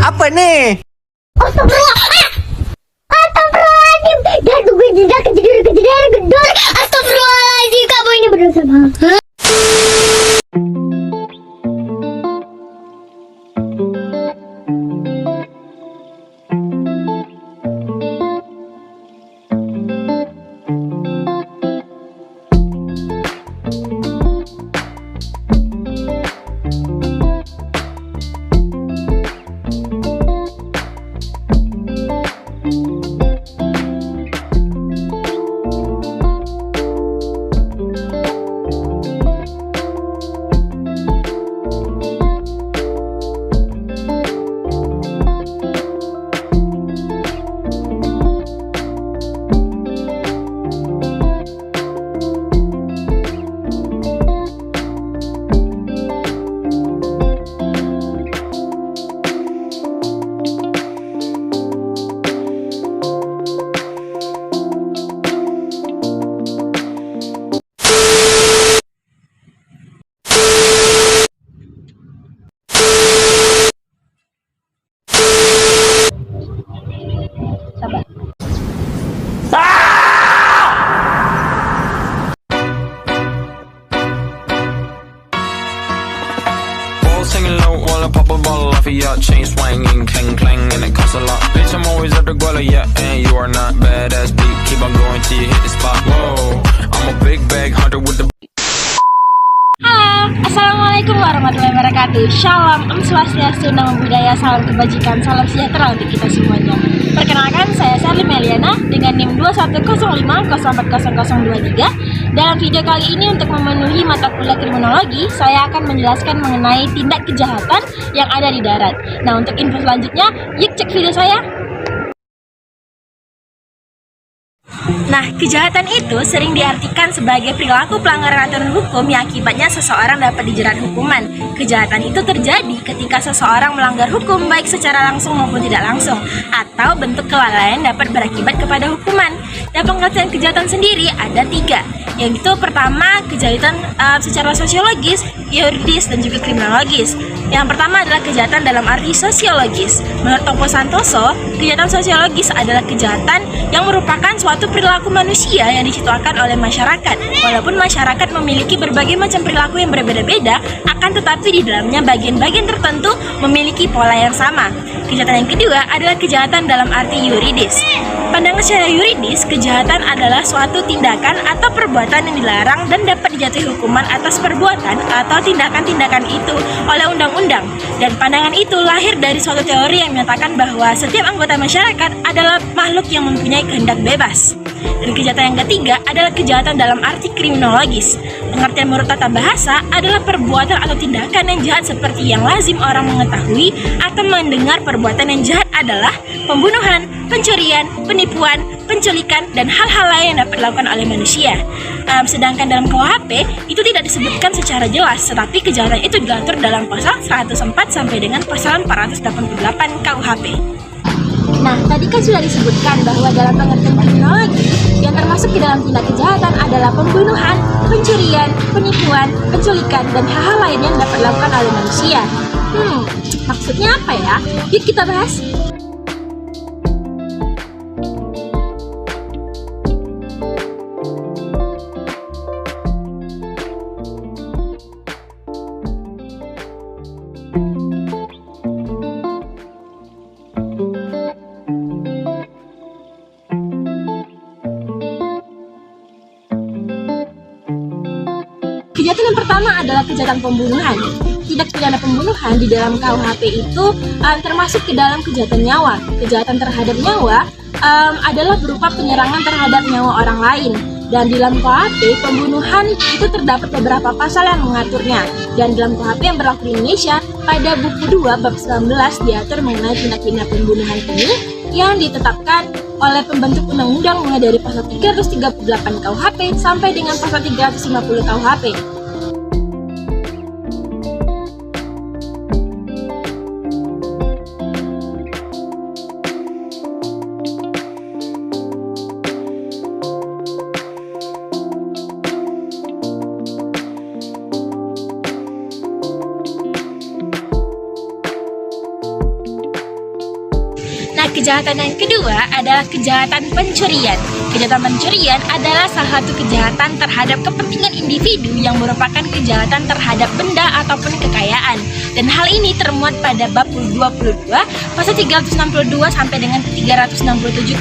Apa nih? Astagfirullah. Astagfirullahaladzim. Dan gue tidak kejedar gedor. Astagfirullahaladzim, kamu ini berdosa banget. Singing low while I pop a bottle off of your chain swinging, clang clang, and it costs a lot. Bitch, I'm always at the guala, yeah, and you are not badass beat. Keep on going till you hit the spot. Whoa, I'm a big bag hunter with the. Halo, Assalamualaikum warahmatullahi wabarakatuh. Shalom, Om Swastiastu, Namo Buddhaya, salam kebajikan, salam sejahtera untuk kita semuanya. Perkenalkan, saya Sherly Meliana dengan NIM 21050400023. Dalam video kali ini untuk memenuhi mata kuliah kriminologi, saya akan menjelaskan mengenai tindak kejahatan yang ada di darat. Nah, untuk info selanjutnya, yuk cek video saya. Nah, kejahatan itu sering diartikan sebagai perilaku pelanggaran aturan hukum yang akibatnya seseorang dapat dijerat hukuman. Kejahatan itu terjadi ketika seseorang melanggar hukum baik secara langsung maupun tidak langsung, atau bentuk kelalaian dapat berakibat kepada hukuman. Dan pengertian kejahatan sendiri ada 3, yaitu pertama, kejahatan secara sosiologis, yuridis, dan juga kriminologis. Yang pertama adalah kejahatan dalam arti sosiologis. Menurut Tompo Santoso, kejahatan sosiologis adalah kejahatan yang merupakan suatu perilaku manusia yang diciptakan oleh masyarakat. Walaupun masyarakat memiliki berbagai macam perilaku yang berbeda-beda, akan tetapi di dalamnya bagian-bagian tertentu memiliki pola yang sama. Kejahatan yang kedua adalah kejahatan dalam arti yuridis. Pandangan secara yuridis, kejahatan adalah suatu tindakan atau perbuatan yang dilarang dan dapat dijatuhi hukuman atas perbuatan atau tindakan-tindakan itu oleh undang-undang. Dan pandangan itu lahir dari suatu teori yang menyatakan bahwa setiap anggota masyarakat adalah makhluk yang mempunyai kehendak bebas. Dan kejahatan yang ketiga adalah kejahatan dalam arti kriminologis. Pengertian menurut tata bahasa adalah perbuatan atau tindakan yang jahat seperti yang lazim orang mengetahui atau mendengar. Perbuatan yang jahat adalah pembunuhan, pencurian, penipuan, penculikan, dan hal-hal lain yang dapat dilakukan oleh manusia. Sedangkan dalam KUHP itu tidak disebutkan secara jelas, tetapi kejahatan itu diatur dalam pasal 104 sampai dengan pasal 488 KUHP. Nah, tadi kan sudah disebutkan bahwa dalam pengertian kriminologi yang termasuk ke dalam tindak kejahatan adalah pembunuhan, pencurian, penipuan, penculikan, dan hal-hal lain yang dapat dilakukan oleh manusia. Maksudnya apa ya? Yuk kita bahas. Kejahatan yang pertama adalah kejahatan pembunuhan. Tindak pidana pembunuhan di dalam KUHP itu termasuk ke dalam kejahatan nyawa. Kejahatan terhadap nyawa adalah berupa penyerangan terhadap nyawa orang lain. Dan di dalam KUHP, pembunuhan itu terdapat beberapa pasal yang mengaturnya. Dan dalam KUHP yang berlaku di Indonesia, pada buku 2 bab 19 diatur mengenai tindak pidana pembunuhan ini yang ditetapkan oleh pembentuk undang-undang mulai dari pasal 338 KUHP sampai dengan pasal 350 KUHP. Nah, kejahatan yang kedua adalah kejahatan pencurian. Kejahatan pencurian adalah salah satu kejahatan terhadap kepentingan individu yang merupakan kejahatan terhadap benda ataupun kekayaan. Dan hal ini termuat pada bab 22, pasal 362 sampai dengan 367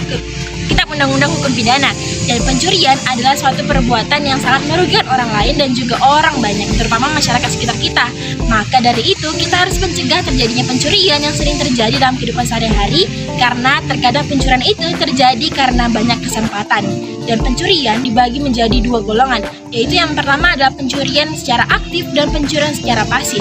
Kitab Undang-Undang Hukum Pidana. Dan pencurian adalah suatu perbuatan yang sangat merugikan orang lain dan juga orang banyak, terutama masyarakat sekitar kita. Maka dari itu, kita harus mencegah terjadinya pencurian yang sering terjadi dalam kehidupan sehari-hari, karena terkadang pencurian itu terjadi karena banyak kesempatan. Dan pencurian dibagi menjadi dua golongan, yaitu yang pertama adalah pencurian secara aktif dan pencurian secara pasif.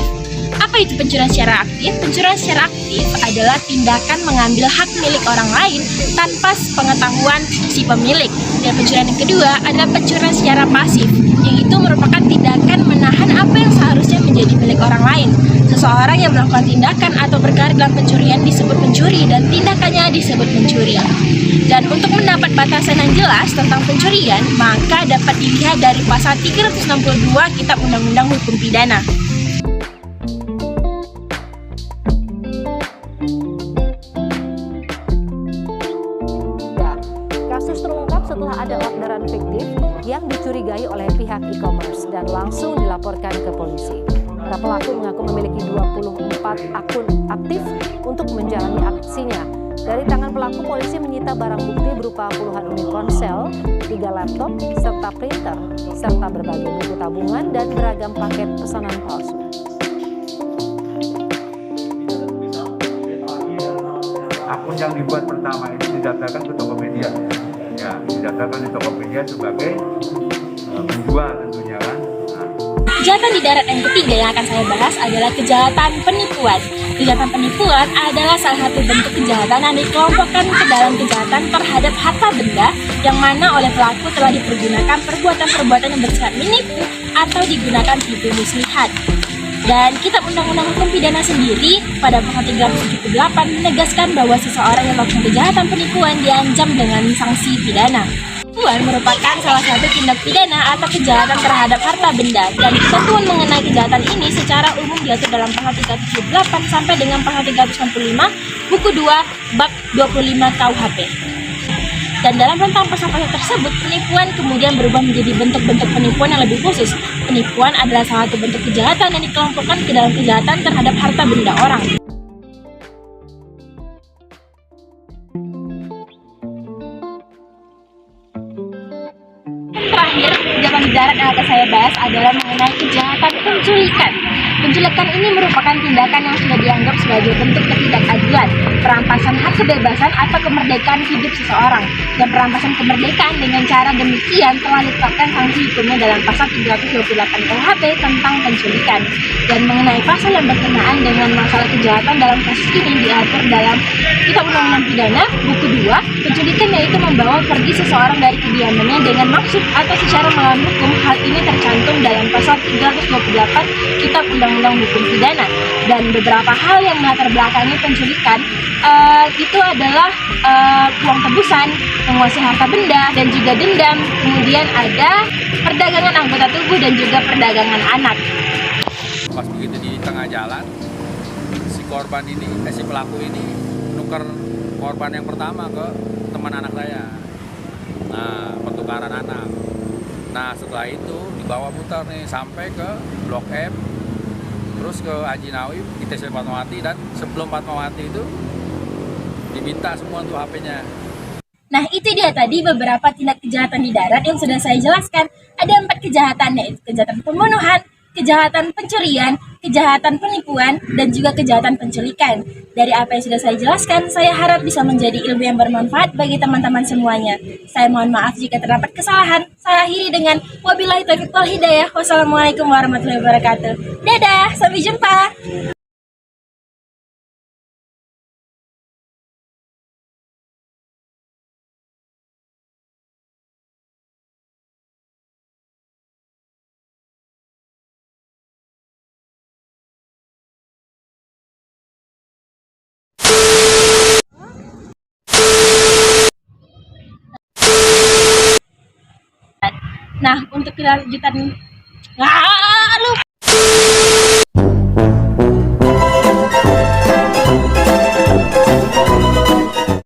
Apa itu pencurian secara aktif? Pencurian secara aktif adalah tindakan mengambil hak milik orang lain tanpa pengetahuan si pemilik. Dan pencurian yang kedua adalah pencurian secara pasif, yaitu merupakan tindakan menahan apa yang seharusnya menjadi milik orang lain. Seseorang yang melakukan tindakan atau berkarir dalam pencurian disebut pencuri dan tindakannya disebut mencuri. Dan untuk mendapat batasan yang jelas tentang pencurian, maka dapat dilihat dari pasal 362 Kitab Undang-Undang Hukum Pidana. Kasus terungkap setelah ada orderan fiktif yang dicurigai oleh pihak e-commerce dan langsung dilaporkan ke polisi. Para pelaku mengaku memiliki 24 akun aktif untuk menjalani aksinya. Dari tangan pelaku, polisi menyita barang bukti berupa puluhan unit ponsel, 3 laptop, serta printer, serta berbagai buku tabungan dan beragam paket pesanan palsu. Akun yang dibuat pertama itu didaftarkan ke Tokopedia. Ya, didaftarkan di Tokopedia sebagai penjual tentunya kan. Kejahatan di darat yang ketiga yang akan saya bahas adalah kejahatan penipuan. Kejahatan penipuan adalah salah satu bentuk kejahatan yang dikelompokkan ke dalam kejahatan terhadap harta benda yang mana oleh pelaku telah dipergunakan perbuatan-perbuatan yang bersifat menipu atau digunakan tipu muslihat. Dan Kitab Undang-Undang Hukum Pidana sendiri pada pasal 378 menegaskan bahwa seseorang yang melakukan kejahatan penipuan diancam dengan sanksi pidana. Penipuan merupakan salah satu tindak pidana atau kejahatan terhadap harta benda, dan ketentuan mengenai kejahatan ini secara umum diatur dalam pasal 378 sampai dengan pasal 395 buku 2 bab 25 KUHP. Dan dalam rentang pasal-pasal tersebut, penipuan kemudian berubah menjadi bentuk-bentuk penipuan yang lebih khusus. Penipuan adalah salah satu bentuk kejahatan yang dikelompokkan ke dalam kejahatan terhadap harta benda orang. Terakhir, kejahatan di darat yang akan saya bahas adalah mengenai kejahatan penculikan. Penculikan ini merupakan tindakan yang sudah dianggap sebagai bentuk ketidakadilan, perampasan hak kebebasan atau kemerdekaan hidup seseorang. Dan perampasan kemerdekaan dengan cara demikian telah ditetapkan sanksi hukumnya dalam pasal 328 KUHP tentang penculikan. Dan mengenai pasal yang berkenaan dengan masalah kejahatan dalam kasus ini diatur dalam Kitab Undang-Undang Pidana buku 2, penculikan yaitu membawa pergi seseorang dari kediamannya dengan maksud atau secara melawan hukum. Hal ini tercantum dalam pasal 328 Kitab Undang-Undang Hukum Pidana. Dan beberapa hal yang melatar belakangi penculikan itu adalah uang tebusan, menguasai harta benda, dan juga dendam. Kemudian ada perdagangan anggota tubuh dan juga perdagangan anak. Pas begitu di tengah jalan, si korban ini, si pelaku ini nuker korban yang pertama ke teman anak saya. Nah, pertukaran anak. Nah, setelah itu dibawa muter nih sampai ke Blok M, terus ke Haji Nawawi, di TC Fatmawati, dan sebelum Fatmawati itu diminta semua untuk HP-nya. Nah, itu dia tadi beberapa tindak kejahatan di darat yang sudah saya jelaskan. Ada 4 kejahatan, yaitu kejahatan pembunuhan, kejahatan pencurian, kejahatan penipuan, dan juga kejahatan penculikan. Dari apa yang sudah saya jelaskan, saya harap bisa menjadi ilmu yang bermanfaat bagi teman-teman semuanya. Saya mohon maaf jika terdapat kesalahan. Saya akhiri dengan wabillahi taufiq wal hidayah. Wassalamualaikum warahmatullahi wabarakatuh. Dadah, sampai jumpa. Nah, untuk kelanjutan,